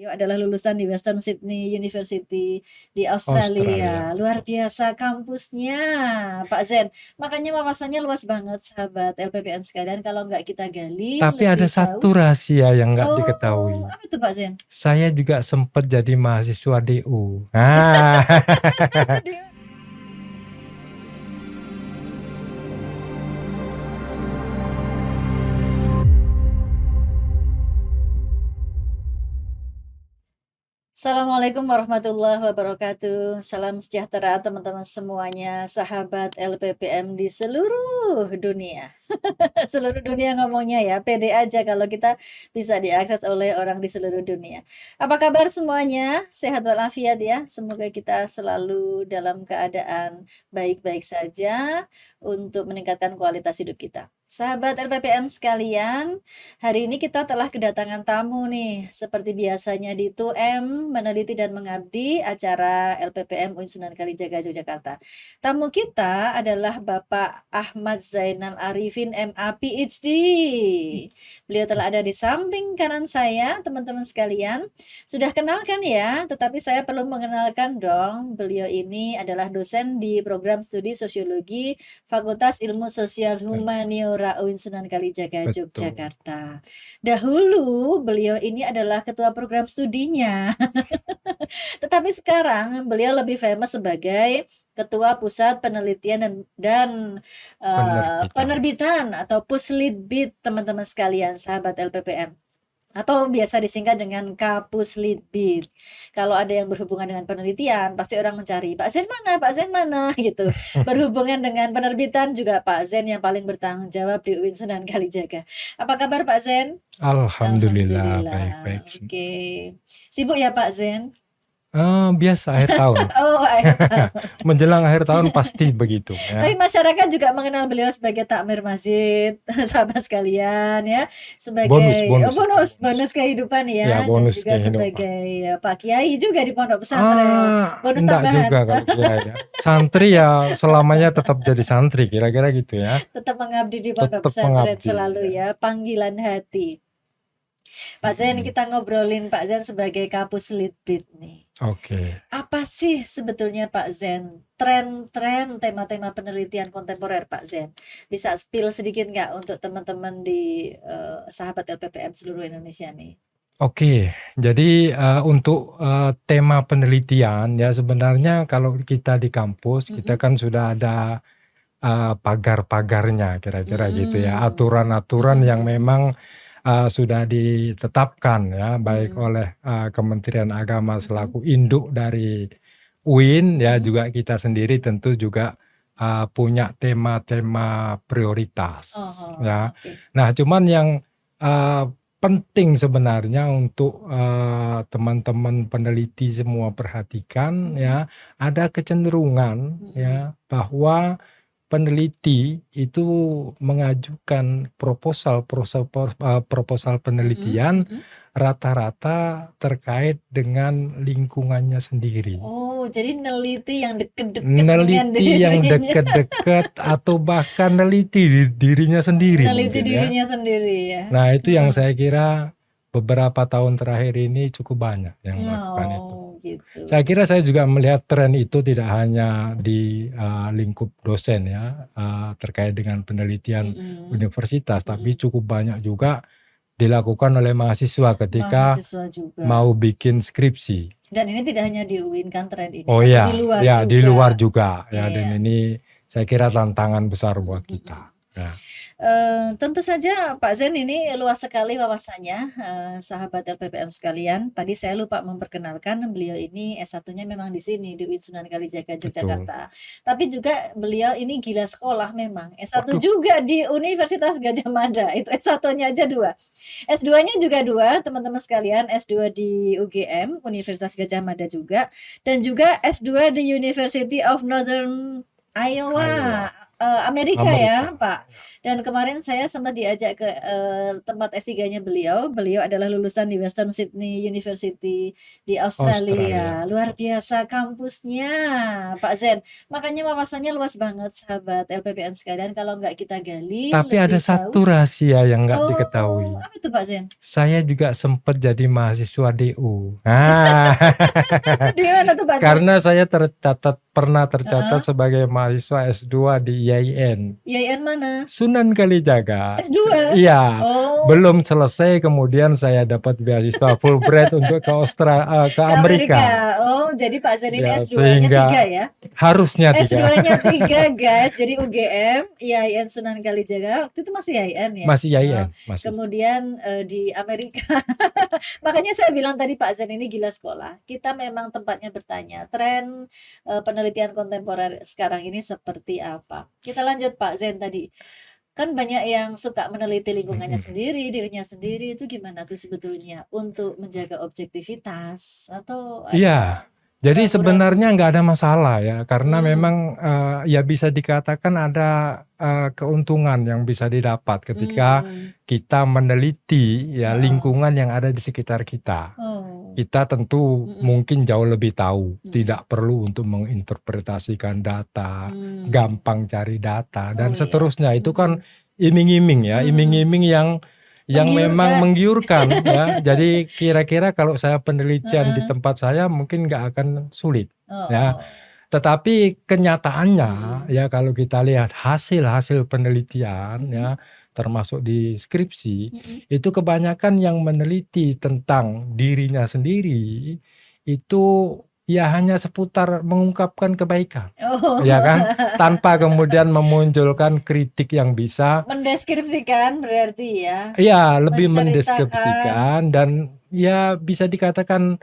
Beliau adalah lulusan di Western Sydney University di Australia, Australia. Luar betul. biasa kampusnya, Pak Zen. Makanya wawasannya luas banget, sahabat LPPM sekalian. Kalau nggak kita gali Tapi ada lebih satu jauh. rahasia yang nggak Oh, diketahui. apa tuh Pak Zen? Saya juga sempat jadi mahasiswa DU. Ah. Dia- Assalamualaikum warahmatullahi wabarakatuh. Salam sejahtera teman-teman semuanya, sahabat LPPM di seluruh dunia. Seluruh dunia ngomongnya ya, pede aja kalau kita bisa diakses oleh orang di seluruh dunia. Apa kabar semuanya? Sehat walafiat ya. Semoga kita selalu dalam keadaan baik-baik saja untuk meningkatkan kualitas hidup kita. Sahabat LPPM sekalian, hari ini kita telah kedatangan tamu nih, seperti biasanya di 2M Meneliti dan Mengabdi, acara LPPM UIN Sunan Kalijaga Yogyakarta. Tamu kita adalah Bapak Ahmad Zainal Arifin MA PhD. Beliau telah ada di samping kanan saya, teman-teman sekalian. Sudah kenal kan ya? Tetapi saya perlu mengenalkan dong. Beliau ini adalah dosen di program studi Sosiologi Fakultas Ilmu Sosial Humaniora UIN Sunan Kalijaga Betul. Yogyakarta. Dahulu beliau ini adalah ketua program studinya. Tetapi sekarang beliau lebih famous sebagai Ketua Pusat Penelitian dan Penerbitan. Penerbitan atau Puslitbid, teman-teman sekalian, sahabat LPPM. Atau biasa disingkat dengan Kapuslitbid. Kalau ada yang berhubungan dengan penelitian, pasti orang mencari, Pak Zen mana, Pak Zen mana, gitu. Berhubungan dengan penerbitan juga Pak Zen yang paling bertanggung jawab di UIN Sunan Kalijaga. Apa kabar Pak Zen? Alhamdulillah, baik-baik. Alhamdulillah. Oke. Sibuk ya Pak Zen? Biasa akhir tahun. Oh, akhir tahun. Menjelang akhir tahun pasti begitu Tapi ya. masyarakat juga mengenal beliau sebagai takmir masjid, sahabat sekalian ya, Bonus, sebagai bonus itu bonus bonus. bonus kehidupan Ya, ya, dan bonus juga kehidupan. sebagai Pak Kiai juga di pondok pesantren, bonus Enggak tambahan, juga kalau kira ya. Santri ya selamanya tetap jadi santri, kira-kira gitu ya. tetap mengabdi di pondok Tetap pesantren mengabdi selalu ya. ya, panggilan hati. Pak Zen, Mm-mm. kita ngobrolin Pak Zen sebagai Kapus Litbid nih. Oke. Apa sih sebetulnya Pak Zen, tren-tren tema-tema penelitian kontemporer Pak Zen? Bisa spill sedikit nggak untuk teman-teman di sahabat LPPM seluruh Indonesia nih? Oke, jadi untuk tema penelitian ya sebenarnya kalau kita di kampus kita Mm-mm. kan sudah ada pagar-pagarnya kira-kira gitu ya, Mm-mm. aturan-aturan yang Mm-mm. memang sudah ditetapkan ya baik Mm-mm. oleh Kementerian Agama Mm-mm. selaku induk dari UIN ya, Mm-mm. juga kita sendiri tentu juga punya tema-tema prioritas Oh, ya. oke. Nah, cuman yang uh, penting sebenarnya untuk teman-teman peneliti semua perhatikan Mm-mm. ya, ada kecenderungan Mm-mm. ya bahwa peneliti itu mengajukan proposal Mm-mm. penelitian Mm-mm. rata-rata terkait dengan lingkungannya sendiri. Oh, jadi neliti yang deket-deket dengan Neliti yang dirinya, dekat-dekat atau bahkan neliti dirinya sendiri neliti mungkin ya. dirinya sendiri ya. Nah, itu yang Mm. saya kira beberapa tahun terakhir ini cukup banyak yang melakukan itu. Oh, gitu. Saya kira saya juga melihat tren itu tidak hanya di lingkup dosen ya, terkait dengan penelitian Mm-mm. universitas, tapi Mm-mm. cukup banyak juga dilakukan oleh mahasiswa ketika Mahasiswa juga. mau bikin skripsi. Dan ini tidak hanya di UIN kan tren ini, Oh tapi di ya, luar ya di luar juga. juga ya, dan Iya. ini saya kira tantangan besar buat Mm-mm. kita. Ya. Tentu saja Pak Zen ini luas sekali wawasannya, sahabat LPPM sekalian. Tadi saya lupa memperkenalkan beliau ini S1-nya memang di sini, di UIN Sunan Kalijaga, Betul. Yogyakarta. Tapi juga beliau ini gila sekolah memang. S1 Waduh, juga di Universitas Gadjah Mada, itu S1-nya aja 2. S2-nya juga 2, teman-teman sekalian, S2 di UGM, Universitas Gadjah Mada juga, dan juga S2 di University of Northern Iowa, Iowa. Amerika ya, Amerika. Pak. Dan kemarin saya sempat diajak ke tempat S3-nya beliau. Beliau adalah lulusan di Western Sydney University di Australia. Australia. Luar biasa kampusnya, Pak Zen. Makanya wawasannya luas banget, sahabat LPPM sekalian. Kalau nggak kita gali Tapi ada lebih jauh. satu rahasia yang nggak Oh, diketahui. apa itu Pak Zen? Saya juga sempat jadi mahasiswa DU. Nah, Di mana tuh Pak Zen? karena saya pernah tercatat Heeh. sebagai mahasiswa S2 di IAIN. IAIN mana? Sunan Kalijaga. S2? Iya, Oh, belum selesai kemudian saya dapat beasiswa Fulbright untuk ke ke Amerika. Amerika. Oh, jadi Pak Zen ini Ya, S2-nya 3 sehingga ya? harusnya tidak. S2-nya 3 guys. Jadi UGM, IAIN Sunan Kalijaga. Waktu itu masih IAIN ya. Masih IAIN, masih. Kemudian di Amerika. Makanya saya bilang tadi Pak Zen ini gila sekolah. Kita memang tempatnya bertanya. Tren penelitian kontemporer sekarang ini seperti apa? Kita lanjut Pak Zen tadi. Kan banyak yang suka meneliti lingkungannya sendiri, dirinya sendiri. Itu gimana tuh sebetulnya untuk menjaga objektivitas atau Iya, ada jadi ragu-ragu? sebenarnya nggak ada masalah ya, karena Hmm. memang ya bisa dikatakan ada keuntungan yang bisa didapat ketika Hmm. kita meneliti ya Heeh. lingkungan yang ada di sekitar kita. Oh. Kita tentu Mm-mm. mungkin jauh lebih tahu, Mm-mm. tidak perlu untuk menginterpretasikan data, Hmm. gampang cari data dan Oh iya. seterusnya. Itu kan Mm-mm. iming-iming ya, Mm-mm. iming-iming yang memang Menggiurkan. menggiurkan ya. Jadi kira-kira kalau saya penelitian di Heeh. tempat saya mungkin nggak akan sulit ya. Oh. Tetapi kenyataannya Hmm. ya kalau kita lihat hasil-hasil penelitian Mm-mm. ya, termasuk di skripsi, Mm-mm. itu kebanyakan yang meneliti tentang dirinya sendiri itu ya hanya seputar mengungkapkan kebaikan. Oh. Ya kan? Tanpa kemudian memunculkan kritik yang bisa Mendeskripsikan berarti ya. iya, lebih Menceritakan. mendeskripsikan dan ya bisa dikatakan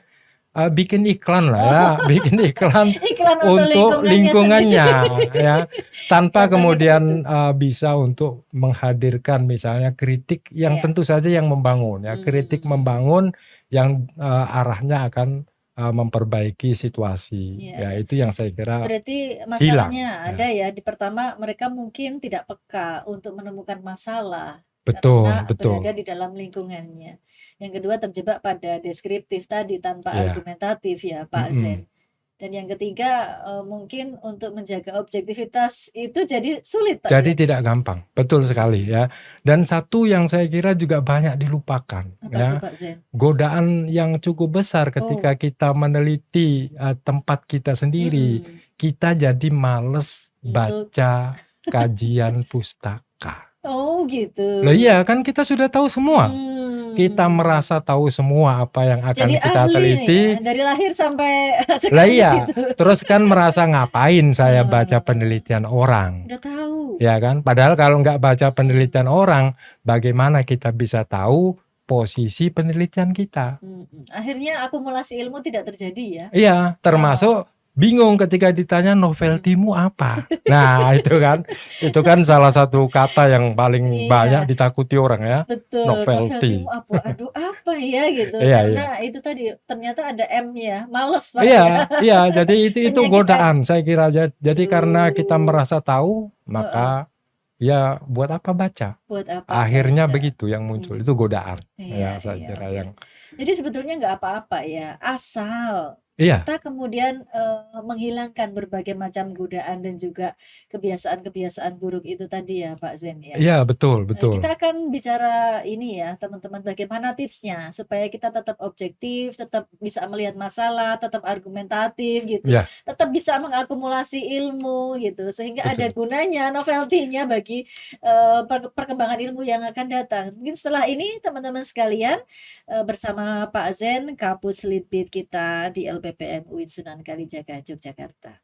bikin iklan lah ya, bikin iklan Iklan untuk lingkungannya ya, tanpa Contohnya ke kemudian situ. bisa untuk menghadirkan misalnya kritik yang Iya. tentu saja yang membangun ya, kritik membangun yang arahnya akan memperbaiki situasi. Iya, Ya, iya. itu yang saya kira Berarti hilang. masalahnya ada ya di pertama mereka mungkin tidak peka untuk menemukan masalah Betul, karena berada betul. di dalam lingkungannya. Yang kedua terjebak pada deskriptif tadi tanpa Iya. argumentatif ya Pak Zen. Dan yang ketiga mungkin untuk menjaga objektivitas itu jadi sulit Pak Jadi Zen. tidak gampang, betul sekali ya. Dan satu yang saya kira juga banyak dilupakan Apa ya, tuh Pak Zen? godaan yang cukup besar ketika kita meneliti tempat kita sendiri, kita jadi males baca kajian pustaka. Oh gitu. Loh iya kan kita sudah tahu semua. Kita merasa tahu semua apa yang akan Jadi kita ahli teliti. ya, dari lahir sampai Lah sekarang iya, gitu. terus kan merasa ngapain saya baca penelitian orang. Udah tahu. Ya kan, padahal kalau nggak baca penelitian orang, bagaimana kita bisa tahu posisi penelitian kita? Akhirnya akumulasi ilmu tidak terjadi ya. Iya, termasuk bingung ketika ditanya novelty-mu apa. Nah, itu kan salah satu kata yang paling banyak ditakuti orang ya. Betul, Novelty. novelty-mu apa? Aduh, apa ya gitu. Iya, Karena itu tadi ternyata ada M-nya, males Pak. Iya, jadi itu Penyakit godaan saya kira. Jadi karena kita merasa tahu, maka ya buat apa baca? Buat apa Akhirnya baca? begitu yang muncul, itu godaan. Iya, Ya, saya iya, kira oke. yang Jadi sebetulnya nggak apa-apa ya, asal iya, kita kemudian menghilangkan berbagai macam godaan dan juga kebiasaan-kebiasaan buruk itu tadi ya Pak Zen ya. iya betul, betul. Kita akan bicara ini ya teman-teman, bagaimana tipsnya supaya kita tetap objektif, tetap bisa melihat masalah, tetap argumentatif gitu, Iya, tetap bisa mengakumulasi ilmu gitu, sehingga ada betul. gunanya novelty-nya bagi perkembangan ilmu yang akan datang. Mungkin setelah ini teman-teman sekalian bersama Pak Zen, Kapus Litbid kita di LPPM UIN Sunan Kalijaga, Yogyakarta.